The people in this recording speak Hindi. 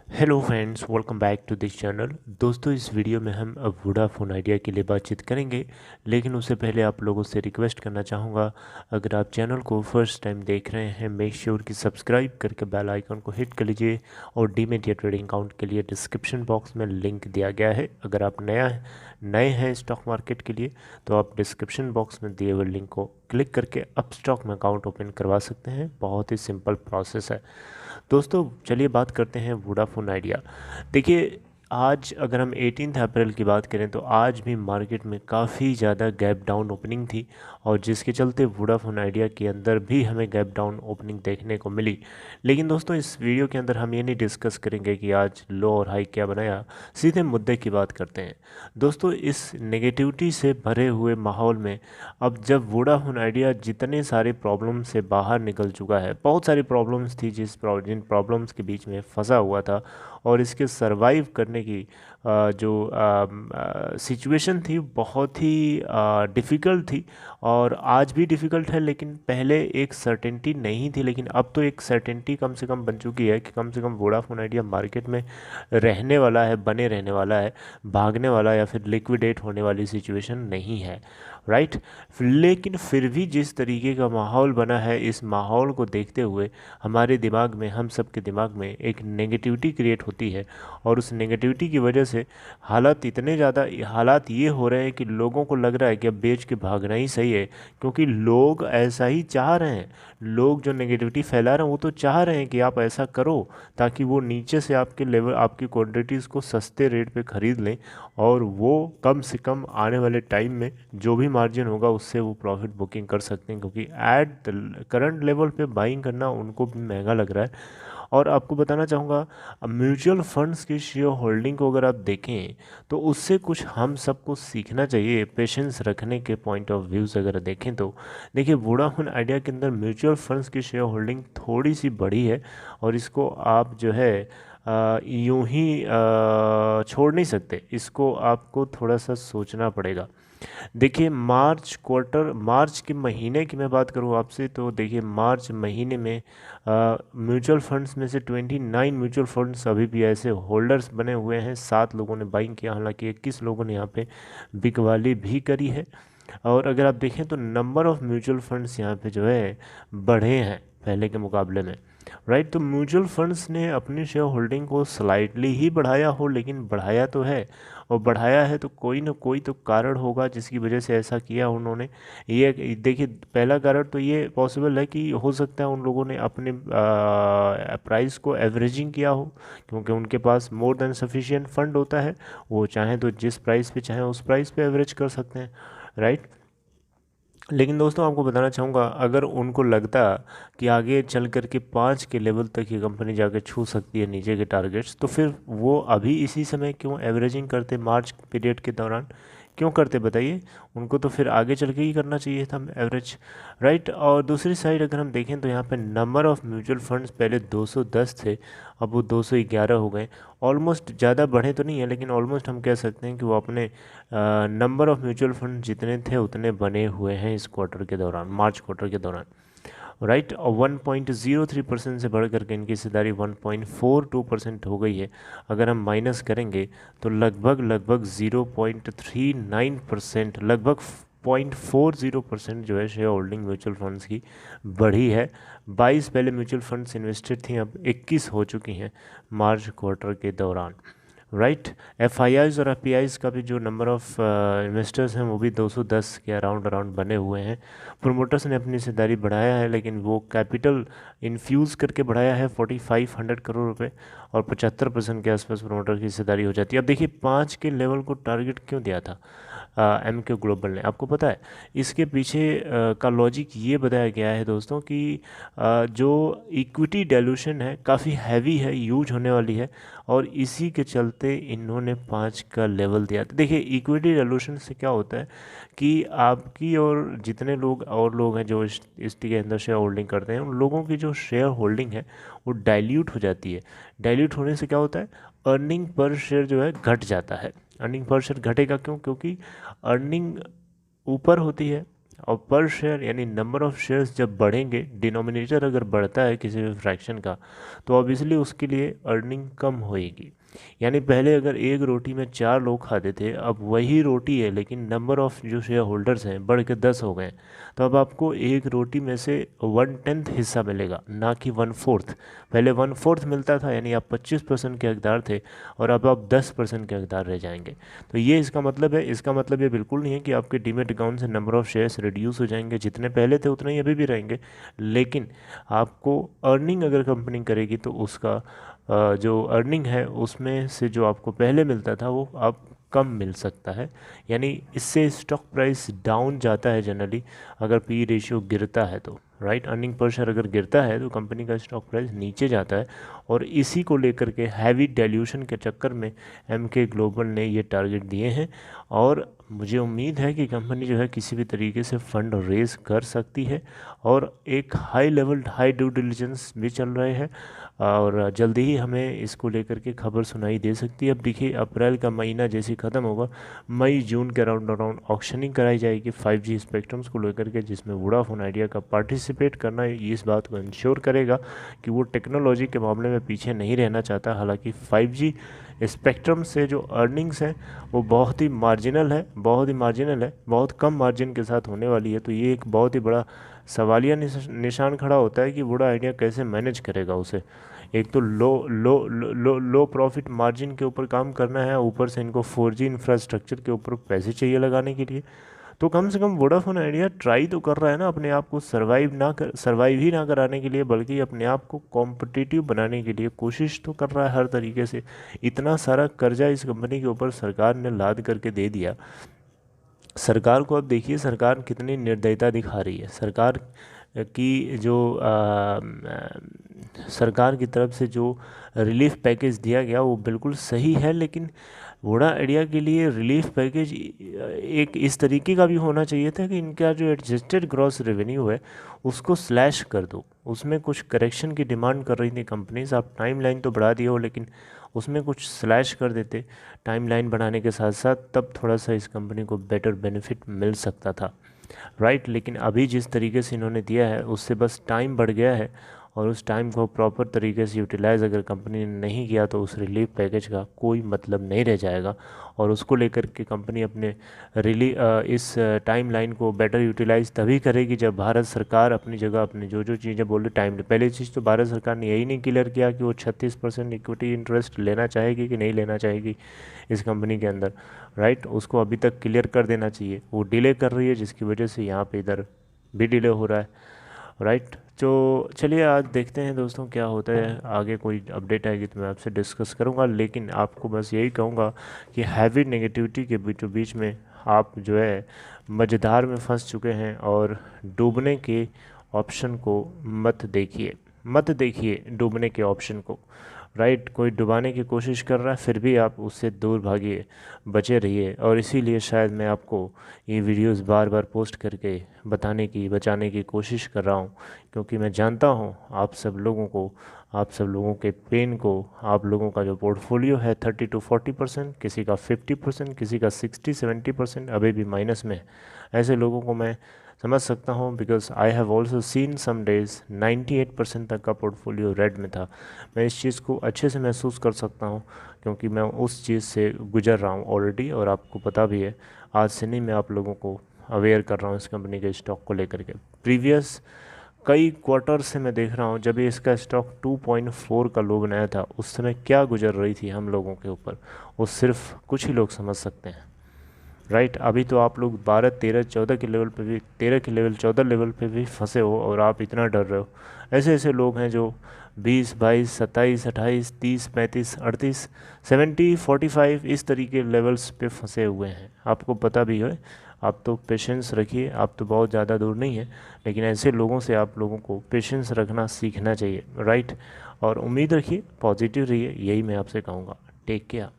Hello friends, welcome back to this channel. दोस्तों, इस वीडियो में हम अब वोडाफोन आइडिया के लिए बातचीत करेंगे, लेकिन उससे पहले आप लोगों से रिक्वेस्ट करना चाहूँगा, अगर आप चैनल को फर्स्ट टाइम देख रहे हैं, मेक श्योर कि सब्सक्राइब करके बेल आइकन को हिट कर लीजिए। और डीमैट या ट्रेडिंग अकाउंट के लिए डिस्क्रिप्शन बॉक्स में लिंक दिया गया है। अगर आप नए हैं स्टॉक मार्केट के लिए, तो आप डिस्क्रिप्शन बॉक्स में दिए हुए लिंक को क्लिक करके अब स्टॉक में अकाउंट ओपन करवा सकते हैं। बहुत ही सिंपल प्रोसेस है। दोस्तों, चलिए बात करते हैं वोडाफोन आइडिया। देखिए, आज अगर हम 18 अप्रैल की बात करें तो आज भी मार्केट में काफ़ी ज़्यादा गैप डाउन ओपनिंग थी, और जिसके चलते वोडाफोन आइडिया के अंदर भी हमें गैप डाउन ओपनिंग देखने को मिली। लेकिन दोस्तों, इस वीडियो के अंदर हम ये नहीं डिस्कस करेंगे कि आज लो और हाई क्या बनाया, सीधे मुद्दे की बात करते हैं। दोस्तों, इस नेगेटिविटी से भरे हुए माहौल में अब जब वोडाफोन आइडिया जितने सारे प्रॉब्लम से बाहर निकल चुका है, बहुत सारी प्रॉब्लम्स थी जिन प्रॉब्लम्स के बीच में फंसा हुआ था, और इसके सरवाइव करने की जो सिचुएशन थी बहुत ही डिफ़िकल्ट थी, और आज भी डिफ़िकल्ट है। लेकिन पहले एक सर्टेनिटी नहीं थी, लेकिन अब तो एक सर्टेनिटी कम से कम बन चुकी है कि कम से कम वोडाफोन आइडिया मार्केट में रहने वाला है, बने रहने वाला है, भागने वाला या फिर लिक्विडेट होने वाली सिचुएशन नहीं है, राइट। लेकिन फिर भी जिस तरीके का माहौल बना है, इस माहौल को देखते हुए हमारे दिमाग में, हम सब के दिमाग में एक नेगेटिविटी क्रिएट होती है, और उस नेगेटिविटी की वजह से हालात ये हो रहे हैं कि लोगों को लग रहा है कि अब बेच के भागना ही सही है, क्योंकि लोग ऐसा ही चाह रहे हैं। लोग जो नेगेटिविटी फैला रहे हैं वो तो चाह रहे हैं कि आप ऐसा करो, ताकि वो नीचे से आपके लेवल, आपकी क्वांटिटीज़ को सस्ते रेट पे ख़रीद लें, और वो कम से कम आने वाले टाइम में जो भी मार्जिन होगा उससे वो प्रॉफिट बुकिंग कर सकते हैं, क्योंकि एट द करंट लेवल पे बाइंग करना उनको भी महंगा लग रहा है। और आपको बताना चाहूँगा, म्यूचुअल फंड्स की शेयर होल्डिंग को अगर आप देखें तो उससे कुछ हम सबको सीखना चाहिए, पेशेंस रखने के पॉइंट ऑफ व्यूज़ अगर देखें तो। देखिए, वोडाफोन आइडिया के अंदर म्यूचुअल फंड्स की शेयर होल्डिंग थोड़ी सी बड़ी है, और इसको आप जो है यूं ही छोड़ नहीं सकते, इसको आपको थोड़ा सा सोचना पड़ेगा। देखिए, मार्च के महीने की मैं बात करूं आपसे, तो देखिए मार्च महीने में म्यूचुअल फंड्स में से 29 म्यूचुअल फंड्स अभी भी ऐसे होल्डर्स बने हुए हैं। 7 लोगों ने बाइंग किया, हालांकि 21 लोगों ने यहाँ पे बिकवाली भी करी है। और अगर आप देखें तो नंबर ऑफ़ म्यूचुअल फंड्स यहाँ पे जो है बढ़े हैं पहले के मुकाबले में, राइट। तो म्यूचुअल फंड्स ने अपनी शेयर होल्डिंग को स्लाइटली ही बढ़ाया हो, लेकिन बढ़ाया तो है, और बढ़ाया है तो कोई ना कोई तो कारण होगा जिसकी वजह से ऐसा किया उन्होंने। ये देखिए, पहला कारण तो ये पॉसिबल है कि हो सकता है उन लोगों ने अपने प्राइस को एवरेजिंग किया हो, क्योंकि उनके पास मोर देन सफिशिएंट फंड होता है। वो चाहें तो जिस प्राइस पे चाहें उस प्राइस पे एवरेज कर सकते हैं, राइट। लेकिन दोस्तों, आपको बताना चाहूँगा, अगर उनको लगता कि आगे चल कर के 5 के लेवल तक ये कंपनी जाकर छू सकती है नीचे के टारगेट्स, तो फिर वो अभी इसी समय क्यों एवरेजिंग करते, मार्च पीरियड के दौरान क्यों करते बताइए। उनको तो फिर आगे चल के ही करना चाहिए था एवरेज, राइट। और दूसरी साइड अगर हम देखें तो यहाँ पे नंबर ऑफ़ म्यूचुअल फंड्स पहले 210 थे, अब वो 211 हो गए। ऑलमोस्ट ज़्यादा बढ़े तो नहीं है, लेकिन ऑलमोस्ट हम कह सकते हैं कि वो अपने नंबर ऑफ़ म्यूचुअल फंड जितने थे उतने बने हुए हैं इस क्वार्टर के दौरान, मार्च क्वार्टर के दौरान, राइट। और 1.03% से बढ़ करके इनकी हिस्सेदारी 1.42% हो गई है। अगर हम माइनस करेंगे तो लगभग 0.39%, लगभग 0.40% जो है शेयर होल्डिंग म्यूचुअल फंड्स की बढ़ी है। 22 पहले म्यूचुअल फंड्स इन्वेस्टेड थी, अब 21 हो चुकी हैं मार्च क्वार्टर के दौरान, राइट। एफ आई आईज़ और एफ पी आईज़ का भी जो नंबर ऑफ़ इन्वेस्टर्स हैं वो भी 210 के अराउंड अराउंड बने हुए हैं। प्रोमोटर्स ने अपनी हिस्सेदारी बढ़ाया है, लेकिन वो कैपिटल इन्फ्यूज़ करके बढ़ाया है 4500 करोड़ रुपए, और 75% के आसपास प्रोमोटर की हिस्सेदारी हो जाती है। अब देखिए, 5 के लेवल को टारगेट क्यों दिया था एम के ग्लोबल ने, आपको पता है। इसके पीछे का लॉजिक ये बताया गया है दोस्तों कि जो इक्विटी डाइल्यूशन है काफ़ी हैवी है, यूज होने वाली है, और इसी के चलते इन्होंने 5 का लेवल दिया। तो देखिए, इक्विटी डाइल्यूशन से क्या होता है कि आपकी और जितने लोग हैं जो इस के अंदर शेयर होल्डिंग करते हैं, उन लोगों की जो शेयर होल्डिंग है वो डाइल्यूट हो जाती है। डाइल्यूट होने से क्या होता है, अर्निंग पर शेयर जो है घट जाता है। अर्निंग पर शेयर घटेगा क्यों, क्योंकि अर्निंग ऊपर होती है, और पर शेयर यानी नंबर ऑफ़ शेयर्स जब बढ़ेंगे, डिनोमिनेटर अगर बढ़ता है किसी भी फ्रैक्शन का, तो ऑब्वियसली उसके लिए अर्निंग कम होएगी। यानी पहले अगर एक रोटी में 4 लोग खाते थे, अब वही रोटी है लेकिन नंबर ऑफ़ जो शेयर होल्डर्स हैं बढ़ के 10 हो गए, तो अब आपको एक रोटी में से 1/10 हिस्सा मिलेगा, ना कि 1/4। पहले 1/4 मिलता था, यानी आप 25% के हकदार थे, और अब आप 10% के हकदार रह जाएंगे। तो ये इसका मतलब है। इसका मतलब ये बिल्कुल नहीं है कि आपके डीमेट अकाउंट से नंबर ऑफ़ शेयर्स रिड्यूस हो जाएंगे, जितने पहले थे उतने ही अभी भी रहेंगे, लेकिन आपको अर्निंग अगर कंपनी करेगी तो उसका जो अर्निंग है उसमें से जो आपको पहले मिलता था वो अब कम मिल सकता है। यानी इससे स्टॉक प्राइस डाउन जाता है जनरली, अगर पी रेशियो गिरता है तो, राइट। अर्निंग पर शेयर अगर गिरता है तो कंपनी का स्टॉक प्राइस नीचे जाता है, और इसी को लेकर के हैवी डाइल्यूशन के चक्कर में एमके ग्लोबल ने ये टारगेट दिए हैं। और मुझे उम्मीद है कि कंपनी जो है किसी भी तरीके से फ़ंड रेज़ कर सकती है, और एक हाई ड्यू डिलिजेंस भी चल रहे हैं, और जल्दी ही हमें इसको लेकर के खबर सुनाई दे सकती है। अब देखिए, अप्रैल का महीना जैसे ख़त्म होगा, मई जून के अराउंड ऑक्शनिंग कराई जाएगी 5G स्पेक्ट्रम्स को लेकर के, जिसमें वोडाफोन आइडिया का पार्टिसिपेट करना इस बात को इंश्योर करेगा कि वो टेक्नोलॉजी के मामले में पीछे नहीं रहना चाहता। हालांकि 5G स्पेक्ट्रम से जो अर्निंग्स हैं वो बहुत ही मार्जिनल है, बहुत कम मार्जिन के साथ होने वाली है। तो ये एक बहुत ही बड़ा सवालिया निशान खड़ा होता है कि वोडा आइडिया कैसे मैनेज करेगा उसे। एक तो लो प्रॉफिट मार्जिन के ऊपर काम करना है, ऊपर से इनको 4G इंफ्रास्ट्रक्चर के ऊपर पैसे चाहिए लगाने के लिए। तो कम से कम वोडाफोन आइडिया ट्राई तो कर रहा है ना अपने आप को सर्वाइव ही ना कराने के लिए, बल्कि अपने आप को कॉम्पिटिटिव बनाने के लिए कोशिश तो कर रहा है हर तरीके से। इतना सारा कर्जा इस कंपनी के ऊपर सरकार ने लाद करके दे दिया। सरकार को अब देखिए, सरकार कितनी निर्दयता दिखा रही है। की जो सरकार की तरफ से जो रिलीफ पैकेज दिया गया वो बिल्कुल सही है, लेकिन वोडा आइडिया के लिए रिलीफ पैकेज एक इस तरीके का भी होना चाहिए था कि इनका जो एडजस्टेड ग्रॉस रेवेन्यू है उसको स्लैश कर दो। उसमें कुछ करेक्शन की डिमांड कर रही थी कंपनीज। आप टाइमलाइन तो बढ़ा दिए हो, लेकिन उसमें कुछ स्लैश कर देते टाइमलाइन बढ़ाने के साथ साथ, तब थोड़ा सा इस कंपनी को बेटर बेनिफिट मिल सकता था, राइट। लेकिन अभी जिस तरीके से इन्होंने दिया है उससे बस टाइम बढ़ गया है, और उस टाइम को प्रॉपर तरीके से यूटिलाइज़ अगर कंपनी ने नहीं किया तो उस रिलीफ पैकेज का कोई मतलब नहीं रह जाएगा। और उसको लेकर के कंपनी अपने इस टाइम लाइन को बेटर यूटिलाइज़ तभी करेगी जब भारत सरकार अपनी जगह अपनी जो चीज़ें बोल रही टाइम, पहली चीज़ तो भारत सरकार ने यही नहीं क्लियर किया कि वो 36% इक्विटी इंटरेस्ट लेना चाहेगी कि नहीं लेना चाहेगी इस कंपनी के अंदर, राइट। उसको अभी तक क्लियर कर देना चाहिए। वो डिले कर रही है, जिसकी वजह से यहाँ पे इधर भी डिले हो रहा है, राइट। तो चलिए आज देखते हैं दोस्तों क्या होता है आगे। कोई अपडेट आएगी तो मैं आपसे डिस्कस करूंगा, लेकिन आपको बस यही कहूँगा कि हैवी नेगेटिविटी के बीचों बीच में आप जो है मझधार में फंस चुके हैं, और डूबने के ऑप्शन को मत देखिए डूबने के ऑप्शन को, राइट। कोई डुबाने की कोशिश कर रहा है, फिर भी आप उससे दूर भागिए, बचे रहिए। और इसीलिए शायद मैं आपको ये वीडियोस बार बार पोस्ट करके बचाने की कोशिश कर रहा हूँ, क्योंकि मैं जानता हूँ आप सब लोगों के पेन को, आप लोगों का जो पोर्टफोलियो है 30 to 40%, किसी का 50%, किसी का 60-70% अभी भी माइनस में है। ऐसे लोगों को मैं समझ सकता हूँ, because I have also seen some days 98% तक का पोर्टफोलियो रेड में था। मैं इस चीज़ को अच्छे से महसूस कर सकता हूँ, क्योंकि मैं उस चीज़ से गुजर रहा हूँ ऑलरेडी, और आपको पता भी है। आज से नहीं, मैं आप लोगों को अवेयर कर रहा हूँ इस कंपनी के स्टॉक को लेकर के। प्रीवियस कई क्वार्टर से मैं देख रहा हूँ, जब इसका स्टॉक 2.4 का लो बनाया था उस समय क्या गुजर रही थी हम लोगों के ऊपर, वो सिर्फ कुछ ही लोग समझ सकते हैं, राइट। अभी तो आप लोग 12, 13, 14 के लेवल पे भी, 13 के लेवल 14 लेवल पे भी फंसे हो, और आप इतना डर रहे हो। ऐसे लोग हैं जो 20, 22, 27, 28, 30, 35, 38, 70, 45 इस तरीके लेवल्स पे फंसे हुए हैं। आपको पता भी है, आप तो पेशेंस रखिए, आप तो बहुत ज़्यादा दूर नहीं है, लेकिन ऐसे लोगों से आप लोगों को पेशेंस रखना सीखना चाहिए, राइट। और उम्मीद रखिए, पॉजिटिव रहिए, यही मैं आपसे कहूँगा। Take care.